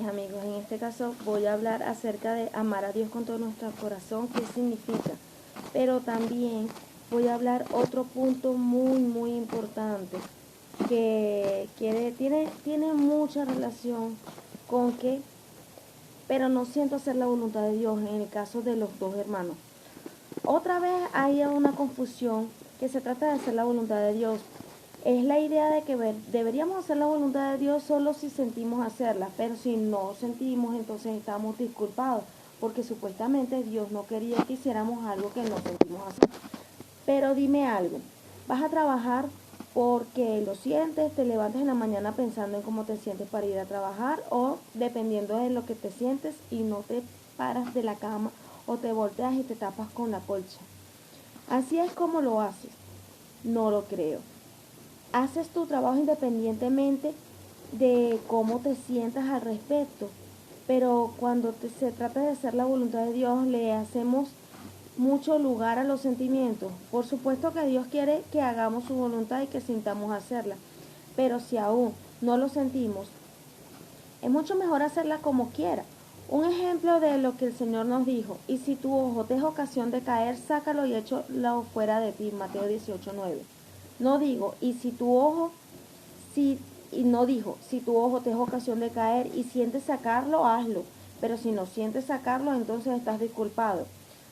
Amigos, en este caso voy a hablar acerca de amar a Dios con todo nuestro corazón, qué significa, pero también voy a hablar otro punto muy importante que tiene mucha relación con que, pero no siento hacer la voluntad de Dios en el caso de los dos hermanos. Otra vez hay una confusión que se trata de hacer la voluntad de Dios. Es la idea de que deberíamos hacer la voluntad de Dios solo si sentimos hacerla, pero si no sentimos, entonces estamos disculpados, porque supuestamente Dios no quería que hiciéramos algo que no sentimos hacer. Pero dime algo, ¿vas a trabajar porque lo sientes, te levantas en la mañana pensando en cómo te sientes para ir a trabajar, o dependiendo de lo que te sientes y no te paras de la cama o te volteas y te tapas con la colcha? Así es como lo haces. No lo creo. Haces tu trabajo independientemente de cómo te sientas al respecto, pero cuando se trata de hacer la voluntad de Dios, le hacemos mucho lugar a los sentimientos. Por supuesto que Dios quiere que hagamos su voluntad y que sintamos hacerla, pero si aún no lo sentimos, es mucho mejor hacerla como quiera. Un ejemplo de lo que el Señor nos dijo: y si tu ojo te es ocasión de caer, sácalo y échalo fuera de ti. Mateo 18:9. No digo, y si tu ojo, y no dijo, si tu ojo te es ocasión de caer y sientes sacarlo, hazlo. Pero si no sientes sacarlo, entonces estás disculpado,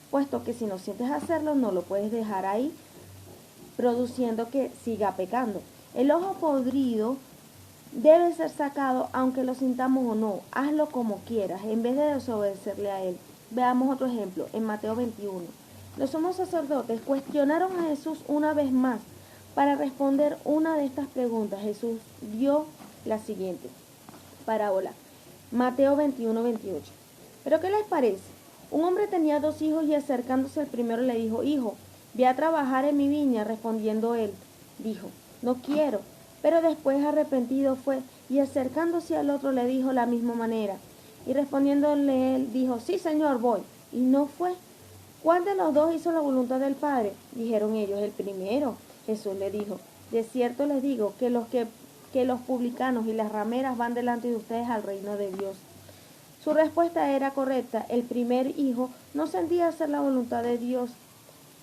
puesto que si no sientes hacerlo, no lo puedes dejar ahí, produciendo que siga pecando. El ojo podrido debe ser sacado aunque lo sintamos o no. Hazlo como quieras, en vez de desobedecerle a él. Veamos otro ejemplo, en Mateo 21. Los sumos sacerdotes cuestionaron a Jesús una vez más. Para responder una de estas preguntas, Jesús dio la siguiente parábola. Mateo 21:28. ¿Pero qué les parece? Un hombre tenía 2 hijos y acercándose el primero le dijo: hijo, ve a trabajar en mi viña. Respondiendo él, dijo: no quiero. Pero después, arrepentido, fue, y acercándose al otro le dijo la misma manera. Y respondiéndole él, dijo: sí, Señor, voy. Y no fue. ¿Cuál de los dos hizo la voluntad del Padre? Dijeron ellos: el primero. Jesús le dijo: de cierto les digo que los publicanos y las rameras van delante de ustedes al reino de Dios. Su respuesta era correcta. El primer hijo no sentía hacer la voluntad de Dios,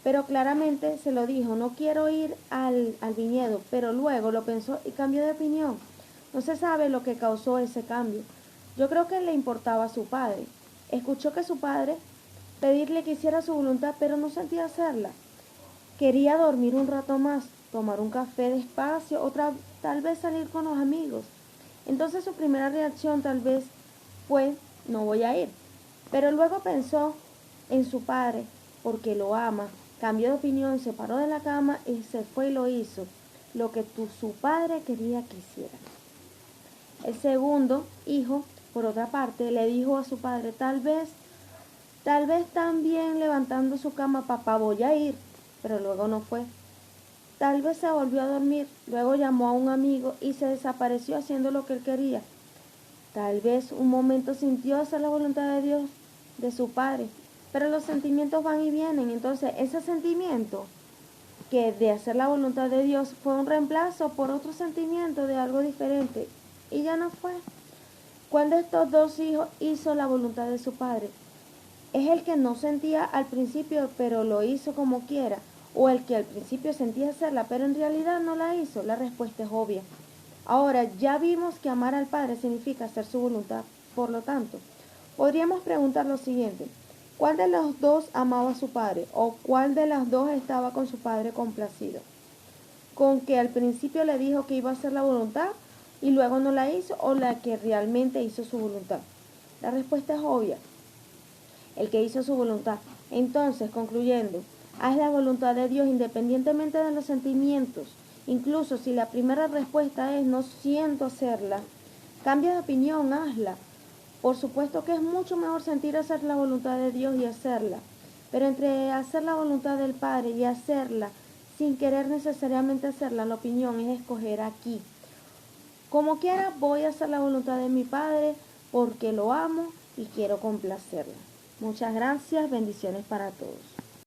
pero claramente se lo dijo: no quiero ir al viñedo. Pero luego lo pensó y cambió de opinión. No se sabe lo que causó ese cambio. Yo creo que le importaba a su padre. Escuchó que su padre pedirle que hiciera su voluntad, pero no sentía hacerla. Quería dormir un rato más, tomar un café despacio, tal vez salir con los amigos. Entonces su primera reacción tal vez fue: no voy a ir. Pero luego pensó en su padre, porque lo ama, cambió de opinión, se paró de la cama y se fue y lo hizo, lo que su padre quería que hiciera. El segundo hijo, por otra parte, le dijo a su padre: tal vez también levantando su cama: papá, voy a ir. Pero luego no fue. Tal vez se volvió a dormir, luego llamó a un amigo y se desapareció haciendo lo que él quería. Tal vez un momento sintió hacer la voluntad de Dios, de su padre, pero los sentimientos van y vienen. Entonces ese sentimiento que de hacer la voluntad de Dios fue un reemplazo por otro sentimiento de algo diferente, y ya no fue. ¿Cuál de estos dos hijos hizo la voluntad de su padre? ¿Es el que no sentía al principio pero lo hizo como quiera? ¿O el que al principio sentía hacerla pero en realidad no la hizo? La respuesta es obvia. Ahora, ya vimos que amar al Padre significa hacer su voluntad. Por lo tanto, podríamos preguntar lo siguiente: ¿cuál de los dos amaba a su Padre? ¿O cuál de las dos estaba con su Padre complacido? ¿Con que al principio le dijo que iba a hacer la voluntad y luego no la hizo? ¿O la que realmente hizo su voluntad? La respuesta es obvia: el que hizo su voluntad. Entonces, concluyendo, haz la voluntad de Dios independientemente de los sentimientos. Incluso si la primera respuesta es: no siento hacerla, cambia de opinión, hazla. Por supuesto que es mucho mejor sentir hacer la voluntad de Dios y hacerla, pero entre hacer la voluntad del Padre y hacerla sin querer necesariamente hacerla, la opinión es escoger aquí. Como quiera, voy a hacer la voluntad de mi Padre porque lo amo y quiero complacerla. Muchas gracias, bendiciones para todos.